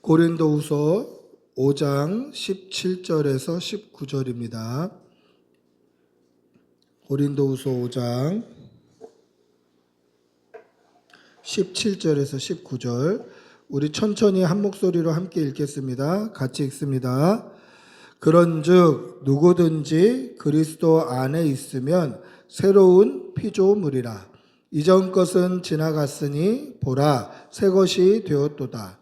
고린도후서 5장 17절에서 19절입니다. 고린도후서 5장 17절에서 19절. 우리 천천히 한 목소리로 함께 읽겠습니다. 같이 읽습니다. 그런즉 누구든지 그리스도 안에 있으면 새로운 피조물이라. 이전 것은 지나갔으니 보라 새 것이 되었도다.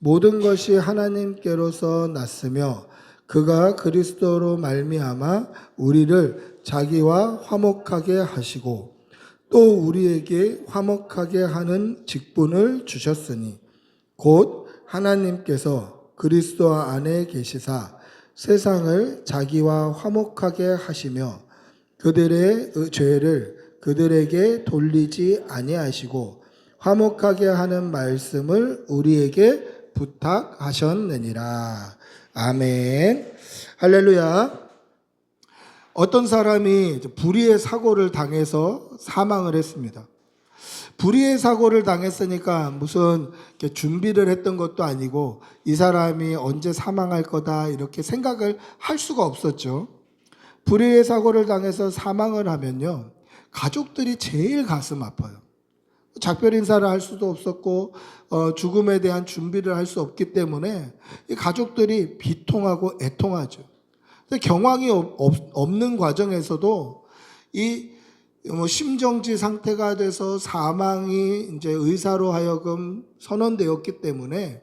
모든 것이 하나님께로서 났으며 그가 그리스도로 말미암아 우리를 자기와 화목하게 하시고 또 우리에게 화목하게 하는 직분을 주셨으니 곧 하나님께서 그리스도 안에 계시사 세상을 자기와 화목하게 하시며 그들의 죄를 그들에게 돌리지 아니하시고 화목하게 하는 말씀을 우리에게 부탁하셨느니라. 아멘. 할렐루야. 어떤 사람이 불의의 사고를 당해서 사망을 했습니다. 불의의 사고를 당했으니까 무슨 준비를 했던 것도 아니고 이 사람이 언제 사망할 거다 이렇게 생각을 할 수가 없었죠. 불의의 사고를 당해서 사망을 하면요, 가족들이 제일 가슴 아파요. 작별 인사를 할 수도 없었고 죽음에 대한 준비를 할 수 없기 때문에 이 가족들이 비통하고 애통하죠. 경황이 없는 과정에서도 이 심정지 상태가 돼서 사망이 이제 의사로 하여금 선언되었기 때문에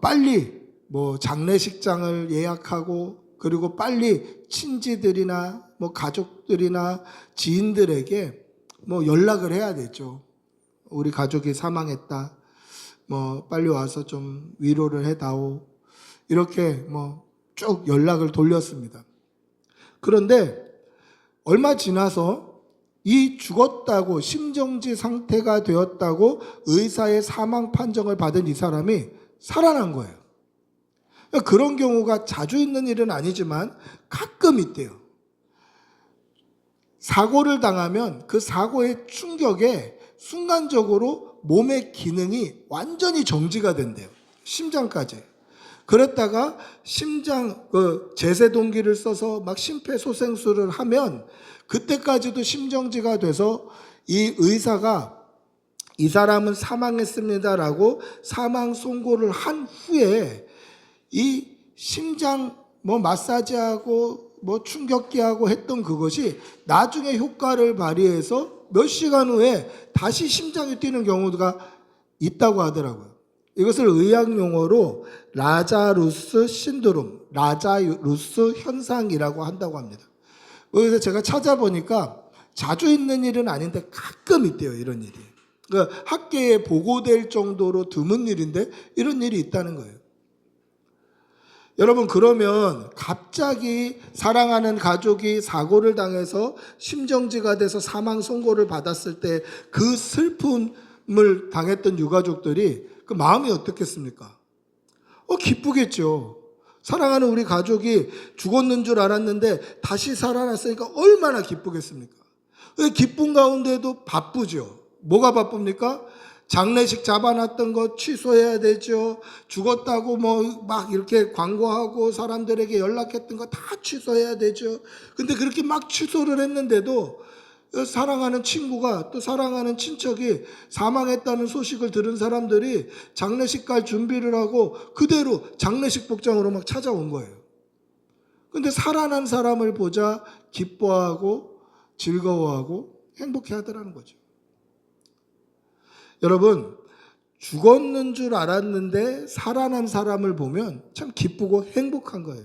빨리 장례식장을 예약하고 그리고 빨리 친지들이나 가족들이나 지인들에게 연락을 해야 되죠. 우리 가족이 사망했다. 빨리 와서 좀 위로를 해다오. 이렇게 쭉 연락을 돌렸습니다. 그런데 얼마 지나서 이 죽었다고 심정지 상태가 되었다고 의사의 사망 판정을 받은 이 사람이 살아난 거예요. 그런 경우가 자주 있는 일은 아니지만 가끔 있대요. 사고를 당하면 그 사고의 충격에 순간적으로 몸의 기능이 완전히 정지가 된대요. 심장까지. 그랬다가 심장 제세동기를 써서 막 심폐소생술을 하면 그때까지도 심정지가 돼서 이 의사가 이 사람은 사망했습니다라고 사망 선고를 한 후에 이 심장 마사지하고 충격기하고 했던 그것이 나중에 효과를 발휘해서 몇 시간 후에 다시 심장이 뛰는 경우가 있다고 하더라고요. 이것을 의학 용어로 라자루스 신드롬, 라자루스 현상이라고 한다고 합니다. 그래서 제가 찾아보니까 자주 있는 일은 아닌데 가끔 있대요, 이런 일이. 그러니까 학계에 보고될 정도로 드문 일인데 이런 일이 있다는 거예요. 여러분, 그러면 갑자기 사랑하는 가족이 사고를 당해서 심정지가 돼서 사망 선고를 받았을 때 그 슬픔을 당했던 유가족들이 그 마음이 어떻겠습니까? 기쁘겠죠. 사랑하는 우리 가족이 죽었는 줄 알았는데 다시 살아났으니까 얼마나 기쁘겠습니까? 기쁜 가운데도 바쁘죠. 뭐가 바쁩니까? 장례식 잡아놨던 거 취소해야 되죠. 죽었다고 막 이렇게 광고하고 사람들에게 연락했던 거 다 취소해야 되죠. 근데 그렇게 막 취소를 했는데도 사랑하는 친구가 또 사랑하는 친척이 사망했다는 소식을 들은 사람들이 장례식 갈 준비를 하고 그대로 장례식 복장으로 막 찾아온 거예요. 근데 살아난 사람을 보자 기뻐하고 즐거워하고 행복해 하더라는 거죠. 여러분, 죽었는 줄 알았는데 살아난 사람을 보면 참 기쁘고 행복한 거예요.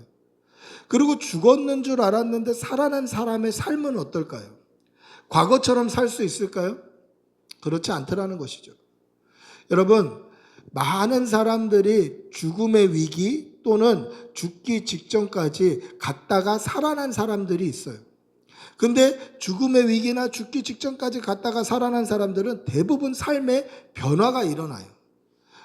그리고 죽었는 줄 알았는데 살아난 사람의 삶은 어떨까요? 과거처럼 살 수 있을까요? 그렇지 않더라는 것이죠. 여러분, 많은 사람들이 죽음의 위기 또는 죽기 직전까지 갔다가 살아난 사람들이 있어요. 근데 죽음의 위기나 죽기 직전까지 갔다가 살아난 사람들은 대부분 삶의 변화가 일어나요.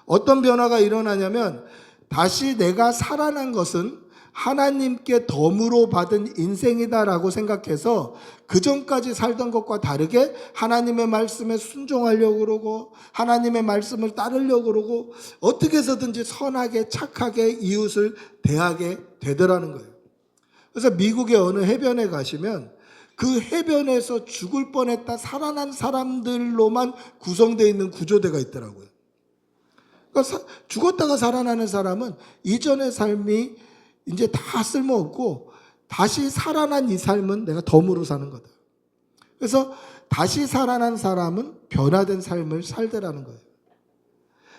어떤 변화가 일어나냐면 다시 내가 살아난 것은 하나님께 덤으로 받은 인생이다라고 생각해서 그 전까지 살던 것과 다르게 하나님의 말씀에 순종하려고 그러고 하나님의 말씀을 따르려고 그러고 어떻게 해서든지 선하게 착하게 이웃을 대하게 되더라는 거예요. 그래서 미국의 어느 해변에 가시면 그 해변에서 죽을 뻔했다 살아난 사람들로만 구성되어 있는 구조대가 있더라고요. 그러니까 죽었다가 살아나는 사람은 이전의 삶이 이제 다 쓸모없고 다시 살아난 이 삶은 내가 덤으로 사는 거다. 그래서 다시 살아난 사람은 변화된 삶을 살더라는 거예요.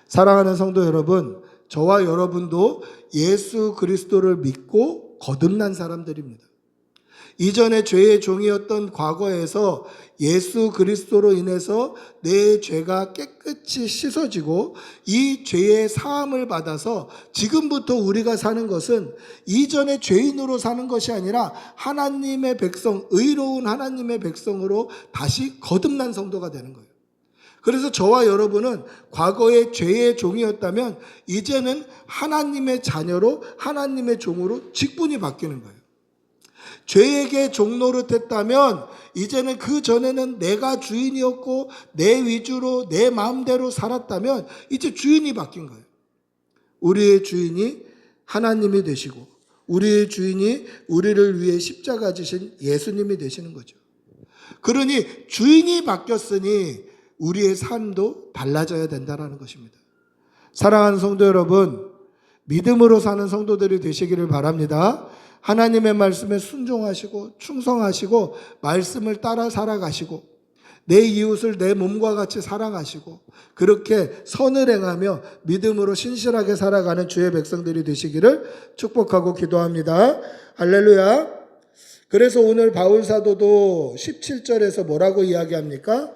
사랑하는 성도 여러분, 저와 여러분도 예수 그리스도를 믿고 거듭난 사람들입니다. 이전에 죄의 종이었던 과거에서 예수 그리스도로 인해서 내 죄가 깨끗이 씻어지고 이 죄의 사함을 받아서 지금부터 우리가 사는 것은 이전의 죄인으로 사는 것이 아니라 하나님의 백성, 의로운 하나님의 백성으로 다시 거듭난 성도가 되는 거예요. 그래서 저와 여러분은 과거의 죄의 종이었다면 이제는 하나님의 자녀로 하나님의 종으로 직분이 바뀌는 거예요. 죄에게 종노릇했다면 이제는 그 전에는 내가 주인이었고 내 위주로 내 마음대로 살았다면 이제 주인이 바뀐 거예요. 우리의 주인이 하나님이 되시고 우리의 주인이 우리를 위해 십자가 지신 예수님이 되시는 거죠. 그러니 주인이 바뀌었으니 우리의 삶도 달라져야 된다는 것입니다. 사랑하는 성도 여러분, 믿음으로 사는 성도들이 되시기를 바랍니다. 하나님의 말씀에 순종하시고 충성하시고 말씀을 따라 살아가시고 내 이웃을 내 몸과 같이 사랑하시고 그렇게 선을 행하며 믿음으로 신실하게 살아가는 주의 백성들이 되시기를 축복하고 기도합니다. 할렐루야. 그래서 오늘 바울 사도도 17절에서 뭐라고 이야기합니까?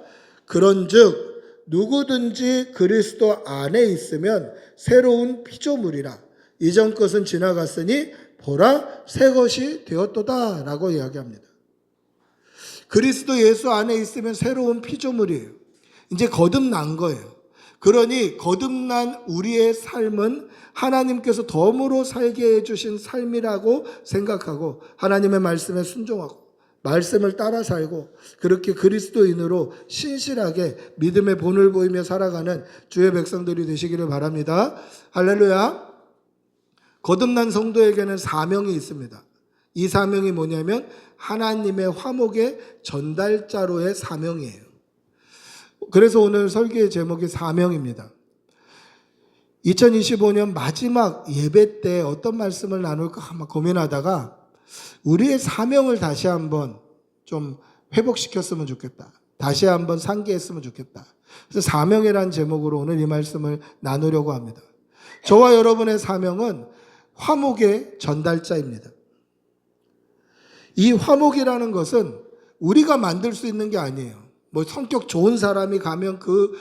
그런즉 누구든지 그리스도 안에 있으면 새로운 피조물이라 이전 것은 지나갔으니 보라 새 것이 되었도다 라고 이야기합니다. 그리스도 예수 안에 있으면 새로운 피조물이에요. 이제 거듭난 거예요. 그러니 거듭난 우리의 삶은 하나님께서 덤으로 살게 해주신 삶이라고 생각하고 하나님의 말씀에 순종하고 말씀을 따라 살고 그렇게 그리스도인으로 신실하게 믿음의 본을 보이며 살아가는 주의 백성들이 되시기를 바랍니다. 할렐루야. 거듭난 성도에게는 사명이 있습니다. 이 사명이 뭐냐면 하나님의 화목의 전달자로의 사명이에요. 그래서 오늘 설교의 제목이 사명입니다. 2025년 마지막 예배 때 어떤 말씀을 나눌까 아마 고민하다가 우리의 사명을 다시 한번 좀 회복시켰으면 좋겠다. 다시 한번 상기했으면 좋겠다. 그래서 사명이라는 제목으로 오늘 이 말씀을 나누려고 합니다. 저와 여러분의 사명은 화목의 전달자입니다. 이 화목이라는 것은 우리가 만들 수 있는 게 아니에요. 뭐 성격 좋은 사람이 가면 그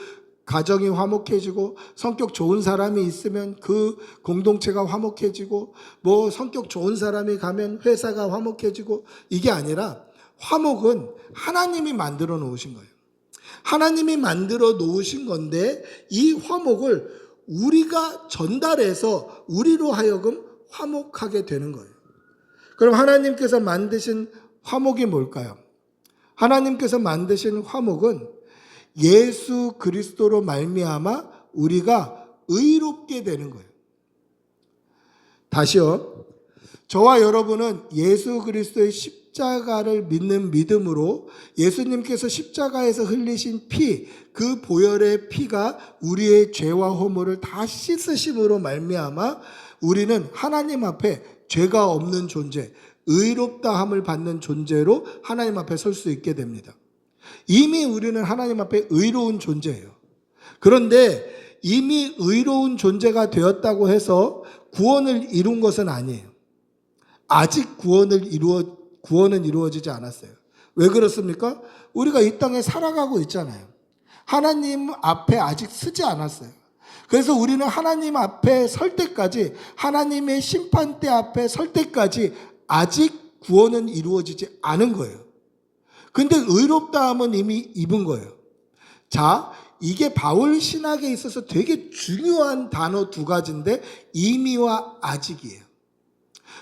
가정이 화목해지고 성격 좋은 사람이 있으면 그 공동체가 화목해지고 뭐 성격 좋은 사람이 가면 회사가 화목해지고 이게 아니라 화목은 하나님이 만들어 놓으신 거예요. 하나님이 만들어 놓으신 건데 이 화목을 우리가 전달해서 우리로 하여금 화목하게 되는 거예요. 그럼 하나님께서 만드신 화목이 뭘까요? 하나님께서 만드신 화목은 예수 그리스도로 말미암아 우리가 의롭게 되는 거예요. 다시요. 저와 여러분은 예수 그리스도의 십자가를 믿는 믿음으로 예수님께서 십자가에서 흘리신 피, 그 보혈의 피가 우리의 죄와 허물을 다 씻으심으로 말미암아 우리는 하나님 앞에 죄가 없는 존재, 의롭다함을 받는 존재로 하나님 앞에 설 수 있게 됩니다. 이미 우리는 하나님 앞에 의로운 존재예요. 그런데 이미 의로운 존재가 되었다고 해서 구원을 이룬 것은 아니에요. 아직 구원은 이루어지지 않았어요. 왜 그렇습니까? 우리가 이 땅에 살아가고 있잖아요. 하나님 앞에 아직 서지 않았어요. 그래서 우리는 하나님 앞에 설 때까지, 하나님의 심판대 앞에 설 때까지 아직 구원은 이루어지지 않은 거예요. 근데 의롭다함은 이미 입은 거예요. 자, 이게 바울 신학에 있어서 되게 중요한 단어 두 가지인데 이미와 아직이에요.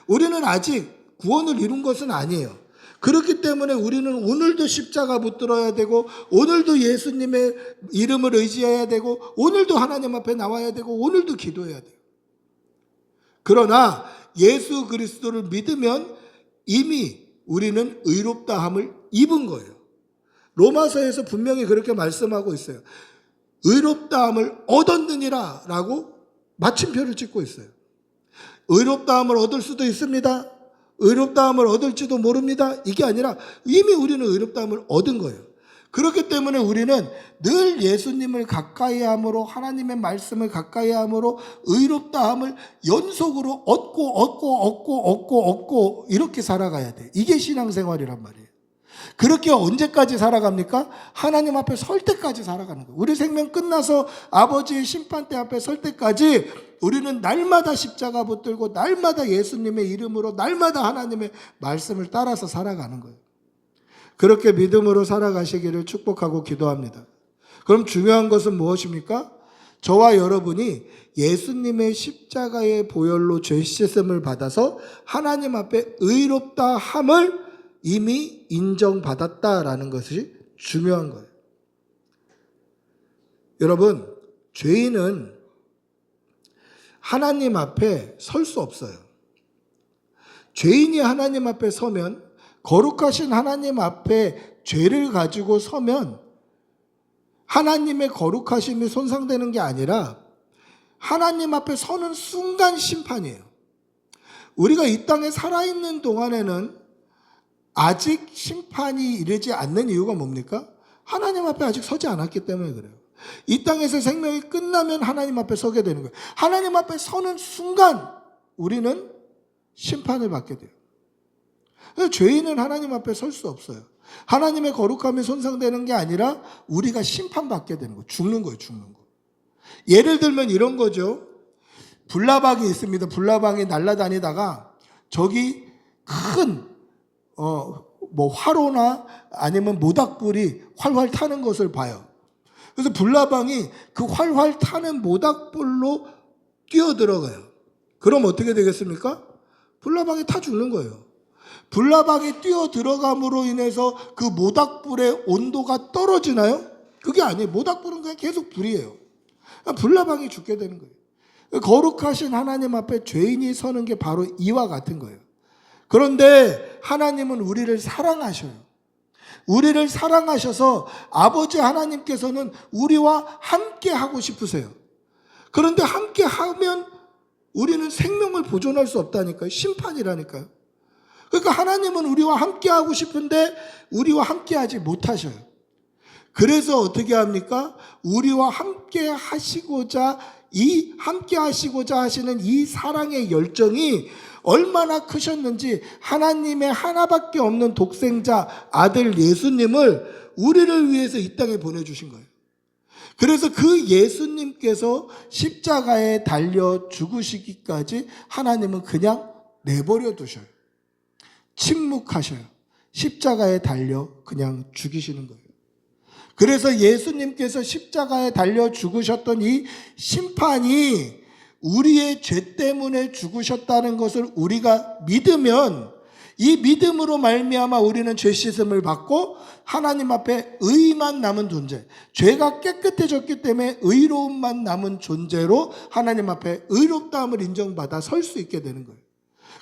우리는 아직 구원을 이룬 것은 아니에요. 그렇기 때문에 우리는 오늘도 십자가 붙들어야 되고, 오늘도 예수님의 이름을 의지해야 되고, 오늘도 하나님 앞에 나와야 되고, 오늘도 기도해야 돼요. 그러나 예수 그리스도를 믿으면 이미 우리는 의롭다함을 입은 거예요. 로마서에서 분명히 그렇게 말씀하고 있어요. 의롭다함을 얻었느니라 라고 마침표를 찍고 있어요. 의롭다함을 얻을 수도 있습니다. 의롭다함을 얻을지도 모릅니다. 이게 아니라 이미 우리는 의롭다함을 얻은 거예요. 그렇기 때문에 우리는 늘 예수님을 가까이 함으로, 하나님의 말씀을 가까이 함으로 의롭다함을 연속으로 얻고 이렇게 살아가야 돼. 이게 신앙생활이란 말이에요. 그렇게 언제까지 살아갑니까? 하나님 앞에 설 때까지 살아가는 거예요. 우리 생명 끝나서 아버지의 심판대 앞에 설 때까지 우리는 날마다 십자가 붙들고 날마다 예수님의 이름으로 날마다 하나님의 말씀을 따라서 살아가는 거예요. 그렇게 믿음으로 살아가시기를 축복하고 기도합니다. 그럼 중요한 것은 무엇입니까? 저와 여러분이 예수님의 십자가의 보혈로 죄 씻음을 받아서 하나님 앞에 의롭다 함을 이미 인정받았다라는 것이 중요한 거예요. 여러분, 죄인은 하나님 앞에 설 수 없어요. 죄인이 하나님 앞에 서면, 거룩하신 하나님 앞에 죄를 가지고 서면 하나님의 거룩하심이 손상되는 게 아니라 하나님 앞에 서는 순간 심판이에요. 우리가 이 땅에 살아있는 동안에는 아직 심판이 이르지 않는 이유가 뭡니까? 하나님 앞에 아직 서지 않았기 때문에 그래요. 이 땅에서 생명이 끝나면 하나님 앞에 서게 되는 거예요. 하나님 앞에 서는 순간 우리는 심판을 받게 돼요. 죄인은 하나님 앞에 설 수 없어요. 하나님의 거룩함이 손상되는 게 아니라 우리가 심판받게 되는 거예요. 죽는 거예요, 죽는 거. 예를 들면 이런 거죠. 불나방이 있습니다. 불나방이 날아다니다가 저기 큰 화로나 아니면 모닥불이 활활 타는 것을 봐요. 그래서 불나방이 그 활활 타는 모닥불로 뛰어들어가요. 그럼 어떻게 되겠습니까? 불나방이 타 죽는 거예요. 불나방이 뛰어들어감으로 인해서 그 모닥불의 온도가 떨어지나요? 그게 아니에요. 모닥불은 그냥 계속 불이에요. 불나방이 죽게 되는 거예요. 거룩하신 하나님 앞에 죄인이 서는 게 바로 이와 같은 거예요. 그런데 하나님은 우리를 사랑하셔요. 우리를 사랑하셔서 아버지 하나님께서는 우리와 함께 하고 싶으세요. 그런데 함께 하면 우리는 생명을 보존할 수 없다니까요. 심판이라니까요. 그러니까 하나님은 우리와 함께 하고 싶은데 우리와 함께 하지 못하셔요. 그래서 어떻게 합니까? 우리와 함께 하시고자 하시는 이 사랑의 열정이 얼마나 크셨는지 하나님의 하나밖에 없는 독생자 아들 예수님을 우리를 위해서 이 땅에 보내주신 거예요. 그래서 그 예수님께서 십자가에 달려 죽으시기까지 하나님은 그냥 내버려 두셔요. 침묵하셔요. 십자가에 달려 그냥 죽이시는 거예요. 그래서 예수님께서 십자가에 달려 죽으셨던 이 심판이 우리의 죄 때문에 죽으셨다는 것을 우리가 믿으면, 이 믿음으로 말미암아 우리는 죄 씻음을 받고 하나님 앞에 의만 남은 존재, 죄가 깨끗해졌기 때문에 의로움만 남은 존재로 하나님 앞에 의롭다함을 인정받아 설 수 있게 되는 거예요.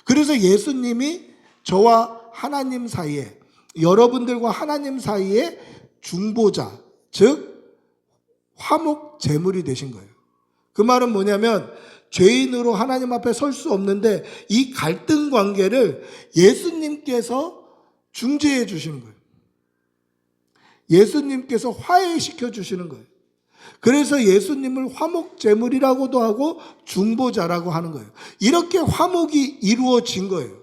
그래서 예수님이 저와 하나님 사이에, 여러분들과 하나님 사이에 중보자, 즉 화목 제물이 되신 거예요. 그 말은 뭐냐면 죄인으로 하나님 앞에 설 수 없는데 이 갈등 관계를 예수님께서 중재해 주시는 거예요. 예수님께서 화해시켜 주시는 거예요. 그래서 예수님을 화목 제물이라고도 하고 중보자라고 하는 거예요. 이렇게 화목이 이루어진 거예요.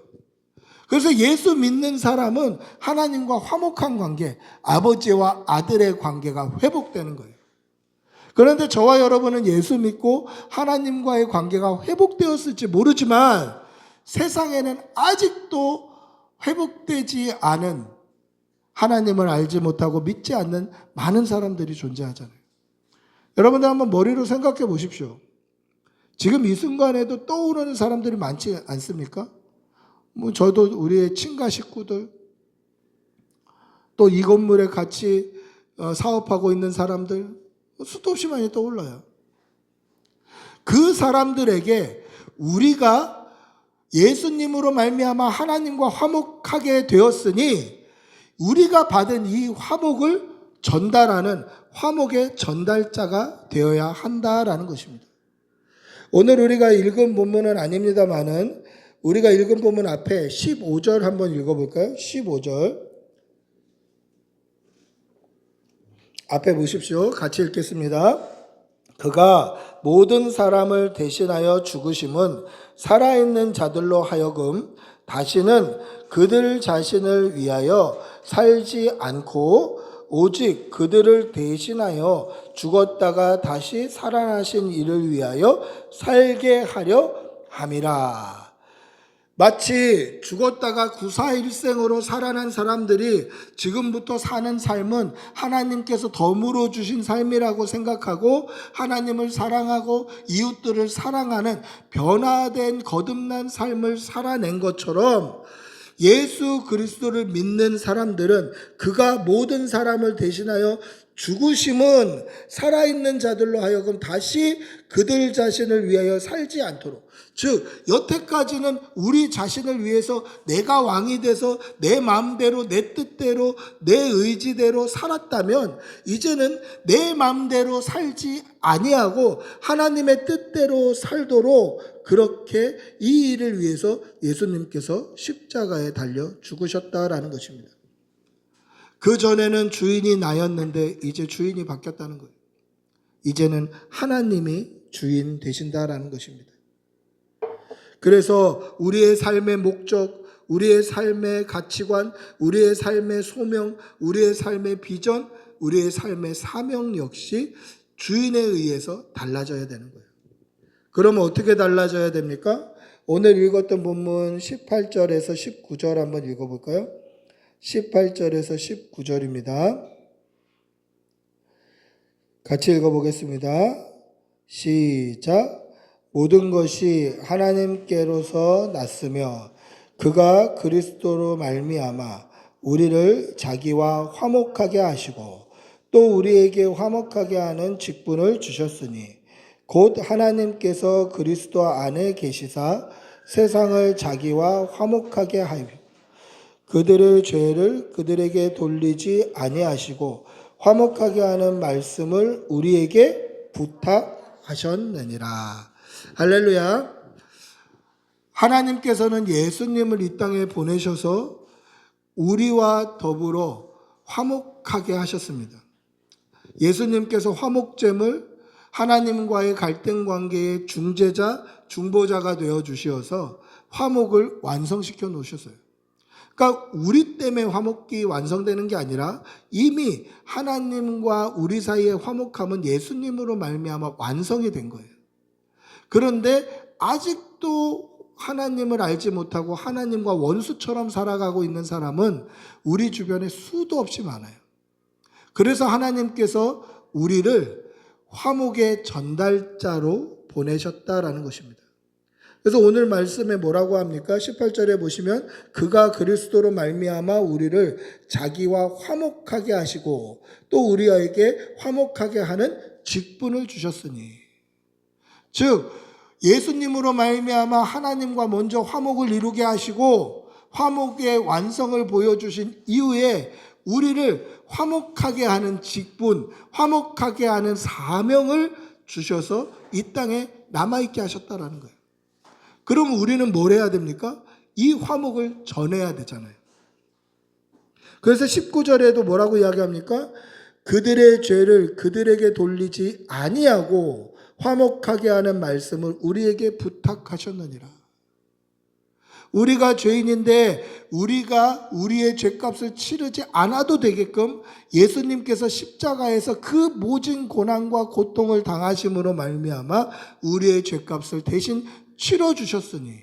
그래서 예수 믿는 사람은 하나님과 화목한 관계, 아버지와 아들의 관계가 회복되는 거예요. 그런데 저와 여러분은 예수 믿고 하나님과의 관계가 회복되었을지 모르지만 세상에는 아직도 회복되지 않은, 하나님을 알지 못하고 믿지 않는 많은 사람들이 존재하잖아요. 여러분들 한번 머리로 생각해 보십시오. 지금 이 순간에도 떠오르는 사람들이 많지 않습니까? 저도 우리의 친가 식구들, 또 이 건물에 같이 사업하고 있는 사람들 수도 없이 많이 떠올라요. 그 사람들에게 우리가 예수님으로 말미암아 하나님과 화목하게 되었으니 우리가 받은 이 화목을 전달하는 화목의 전달자가 되어야 한다라는 것입니다. 오늘 우리가 읽은 본문은 아닙니다만은 우리가 읽은 본문 앞에 15절 한번 읽어볼까요? 15절 앞에 보십시오. 같이 읽겠습니다. 그가 모든 사람을 대신하여 죽으심은 살아있는 자들로 하여금 다시는 그들 자신을 위하여 살지 않고 오직 그들을 대신하여 죽었다가 다시 살아나신 이를 위하여 살게 하려 함이라. 마치 죽었다가 구사일생으로 살아난 사람들이 지금부터 사는 삶은 하나님께서 덤으로 주신 삶이라고 생각하고 하나님을 사랑하고 이웃들을 사랑하는 변화된 거듭난 삶을 살아낸 것처럼 예수 그리스도를 믿는 사람들은 그가 모든 사람을 대신하여 죽으심은 살아있는 자들로 하여금 다시 그들 자신을 위하여 살지 않도록, 즉 여태까지는 우리 자신을 위해서 내가 왕이 돼서 내 마음대로 내 뜻대로 내 의지대로 살았다면 이제는 내 마음대로 살지 아니하고 하나님의 뜻대로 살도록 그렇게 이 일을 위해서 예수님께서 십자가에 달려 죽으셨다라는 것입니다. 그 전에는 주인이 나였는데 이제 주인이 바뀌었다는 거예요. 이제는 하나님이 주인 되신다라는 것입니다. 그래서 우리의 삶의 목적, 우리의 삶의 가치관, 우리의 삶의 소명, 우리의 삶의 비전, 우리의 삶의 사명 역시 주인에 의해서 달라져야 되는 거예요. 그러면 어떻게 달라져야 됩니까? 오늘 읽었던 본문 18절에서 19절 한번 읽어볼까요? 18절에서 19절입니다. 같이 읽어보겠습니다. 시작. 모든 것이 하나님께로서 났으며 그가 그리스도로 말미암아 우리를 자기와 화목하게 하시고 또 우리에게 화목하게 하는 직분을 주셨으니 곧 하나님께서 그리스도 안에 계시사 세상을 자기와 화목하게 하여 그들의 죄를 그들에게 돌리지 아니하시고 화목하게 하는 말씀을 우리에게 부탁하셨느니라. 할렐루야. 하나님께서는 예수님을 이 땅에 보내셔서 우리와 더불어 화목하게 하셨습니다. 예수님께서 화목제물, 하나님과의 갈등 관계의 중재자, 중보자가 되어 주셔서 화목을 완성시켜 놓으셨어요. 그러니까 우리 때문에 화목이 완성되는 게 아니라 이미 하나님과 우리 사이의 화목함은 예수님으로 말미암아 완성이 된 거예요. 그런데 아직도 하나님을 알지 못하고 하나님과 원수처럼 살아가고 있는 사람은 우리 주변에 수도 없이 많아요. 그래서 하나님께서 우리를 화목의 전달자로 보내셨다라는 것입니다. 그래서 오늘 말씀에 뭐라고 합니까? 18절에 보시면 그가 그리스도로 말미암아 우리를 자기와 화목하게 하시고 또 우리에게 화목하게 하는 직분을 주셨으니, 즉 예수님으로 말미암아 하나님과 먼저 화목을 이루게 하시고 화목의 완성을 보여주신 이후에 우리를 화목하게 하는 직분, 화목하게 하는 사명을 주셔서 이 땅에 남아있게 하셨다라는 거예요. 그럼 우리는 뭘 해야 됩니까? 이 화목을 전해야 되잖아요. 그래서 19절에도 뭐라고 이야기합니까? 그들의 죄를 그들에게 돌리지 아니하고 화목하게 하는 말씀을 우리에게 부탁하셨느니라. 우리가 죄인인데 우리가 우리의 죄값을 치르지 않아도 되게끔 예수님께서 십자가에서 그 모진 고난과 고통을 당하심으로 말미암아 우리의 죄값을 대신 치러주셨으니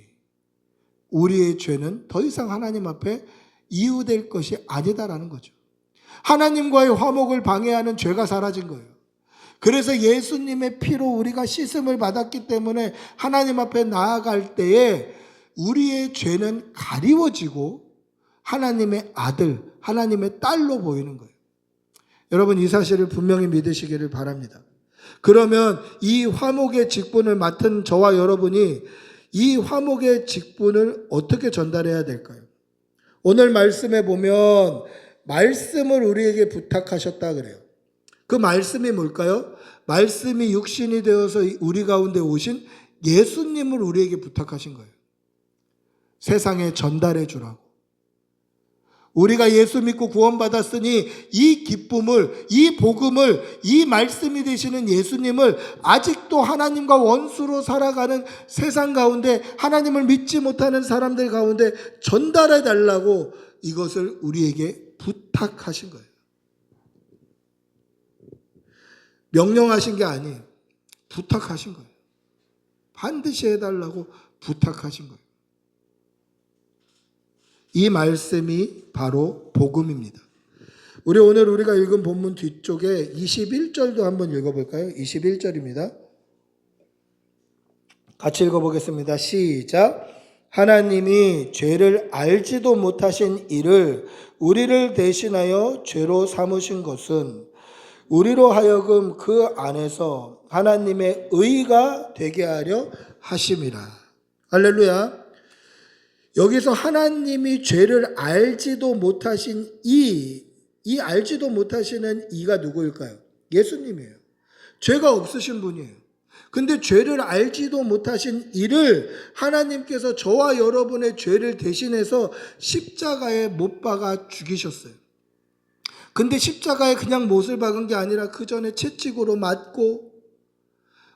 우리의 죄는 더 이상 하나님 앞에 이유될 것이 아니다라는 거죠. 하나님과의 화목을 방해하는 죄가 사라진 거예요. 그래서 예수님의 피로 우리가 씻음을 받았기 때문에 하나님 앞에 나아갈 때에 우리의 죄는 가리워지고 하나님의 아들, 하나님의 딸로 보이는 거예요. 여러분 이 사실을 분명히 믿으시기를 바랍니다. 그러면 이 화목의 직분을 맡은 저와 여러분이 이 화목의 직분을 어떻게 전달해야 될까요? 오늘 말씀에 보면 말씀을 우리에게 부탁하셨다 그래요. 그 말씀이 뭘까요? 말씀이 육신이 되어서 우리 가운데 오신 예수님을 우리에게 부탁하신 거예요. 세상에 전달해 주라고. 우리가 예수 믿고 구원받았으니 이 기쁨을, 이 복음을, 이 말씀이 되시는 예수님을 아직도 하나님과 원수로 살아가는 세상 가운데 하나님을 믿지 못하는 사람들 가운데 전달해 달라고 이것을 우리에게 부탁하신 거예요. 명령하신 게 아니에요. 부탁하신 거예요. 반드시 해달라고 부탁하신 거예요. 이 말씀이 바로 복음입니다. 오늘 우리가 읽은 본문 뒤쪽에 21절도 한번 읽어볼까요? 21절입니다. 같이 읽어보겠습니다. 시작. 하나님이 죄를 알지도 못하신 이를 우리를 대신하여 죄로 삼으신 것은 우리로 하여금 그 안에서 하나님의 의가 되게 하려 하심이라. 할렐루야. 여기서 하나님이 죄를 알지도 못하신 이 알지도 못하시는 이가 누구일까요? 예수님이에요. 죄가 없으신 분이에요. 근데 죄를 알지도 못하신 이를 하나님께서 저와 여러분의 죄를 대신해서 십자가에 못 박아 죽이셨어요. 근데 십자가에 그냥 못을 박은 게 아니라 그 전에 채찍으로 맞고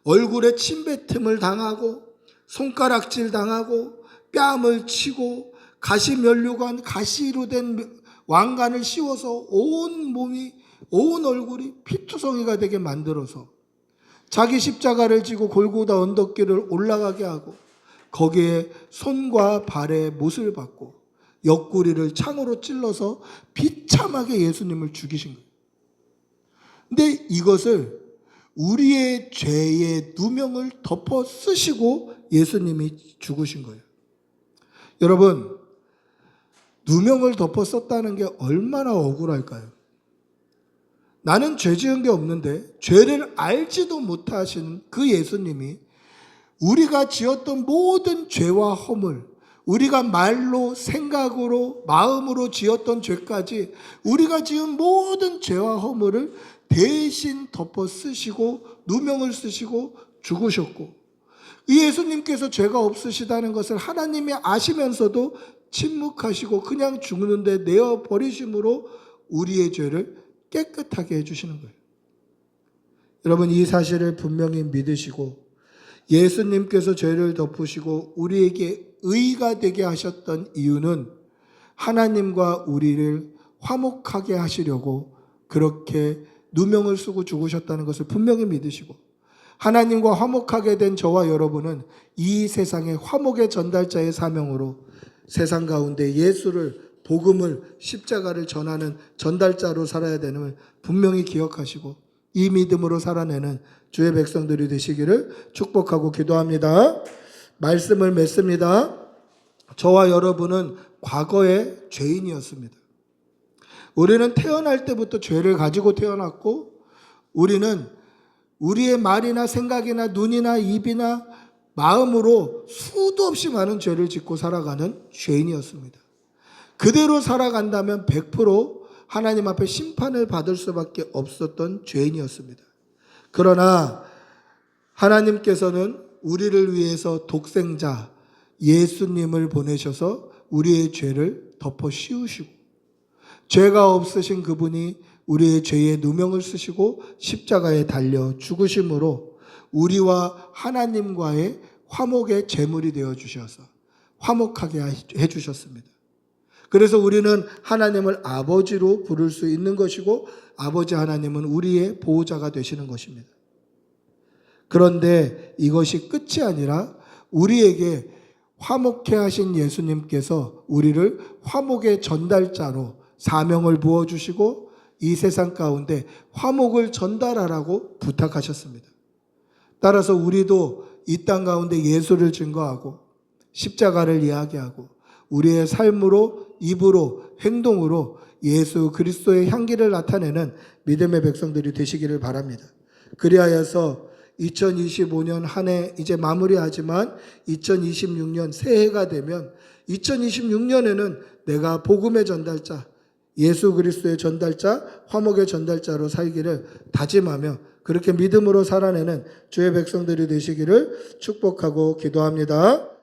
얼굴에 침뱉음을 당하고 손가락질 당하고 뺨을 치고 가시면류관 가시로 된 왕관을 씌워서 온 몸이 온 얼굴이 피투성이가 되게 만들어서 자기 십자가를 지고 골고다 언덕길을 올라가게 하고 거기에 손과 발에 못을 박고 옆구리를 창으로 찔러서 비참하게 예수님을 죽이신 거예요. 근데 이것을 우리의 죄의 누명을 덮어 쓰시고 예수님이 죽으신 거예요. 여러분, 누명을 덮어 썼다는 게 얼마나 억울할까요? 나는 죄 지은 게 없는데 죄를 알지도 못하신 그 예수님이 우리가 지었던 모든 죄와 허물, 우리가 말로 생각으로 마음으로 지었던 죄까지 우리가 지은 모든 죄와 허물을 대신 덮어 쓰시고 누명을 쓰시고 죽으셨고 이 예수님께서 죄가 없으시다는 것을 하나님이 아시면서도 침묵하시고 그냥 죽는데 내어버리심으로 우리의 죄를 깨끗하게 해주시는 거예요. 여러분 이 사실을 분명히 믿으시고 예수님께서 죄를 덮으시고 우리에게 의가 되게 하셨던 이유는 하나님과 우리를 화목하게 하시려고 그렇게 누명을 쓰고 죽으셨다는 것을 분명히 믿으시고 하나님과 화목하게 된 저와 여러분은 이 세상의 화목의 전달자의 사명으로 세상 가운데 예수를 복음을 십자가를 전하는 전달자로 살아야 되는 분명히 기억하시고 이 믿음으로 살아내는 주의 백성들이 되시기를 축복하고 기도합니다. 말씀을 맺습니다. 저와 여러분은 과거의 죄인이었습니다. 우리는 태어날 때부터 죄를 가지고 태어났고 우리는 우리의 말이나 생각이나 눈이나 입이나 마음으로 수도 없이 많은 죄를 짓고 살아가는 죄인이었습니다. 그대로 살아간다면 100% 하나님 앞에 심판을 받을 수밖에 없었던 죄인이었습니다. 그러나 하나님께서는 우리를 위해서 독생자 예수님을 보내셔서 우리의 죄를 덮어 씌우시고 죄가 없으신 그분이 우리의 죄의 누명을 쓰시고 십자가에 달려 죽으심으로 우리와 하나님과의 화목의 제물이 되어 주셔서 화목하게 해주셨습니다. 그래서 우리는 하나님을 아버지로 부를 수 있는 것이고 아버지 하나님은 우리의 보호자가 되시는 것입니다. 그런데 이것이 끝이 아니라 우리에게 화목해 하신 예수님께서 우리를 화목의 전달자로 사명을 부어주시고 이 세상 가운데 화목을 전달하라고 부탁하셨습니다. 따라서 우리도 이 땅 가운데 예수를 증거하고 십자가를 이야기하고 우리의 삶으로, 입으로, 행동으로 예수 그리스도의 향기를 나타내는 믿음의 백성들이 되시기를 바랍니다. 그리하여서 2025년 한 해 이제 마무리하지만 2026년 새해가 되면 2026년에는 내가 복음의 전달자, 예수 그리스도의 전달자, 화목의 전달자로 살기를 다짐하며 그렇게 믿음으로 살아내는 주의 백성들이 되시기를 축복하고 기도합니다.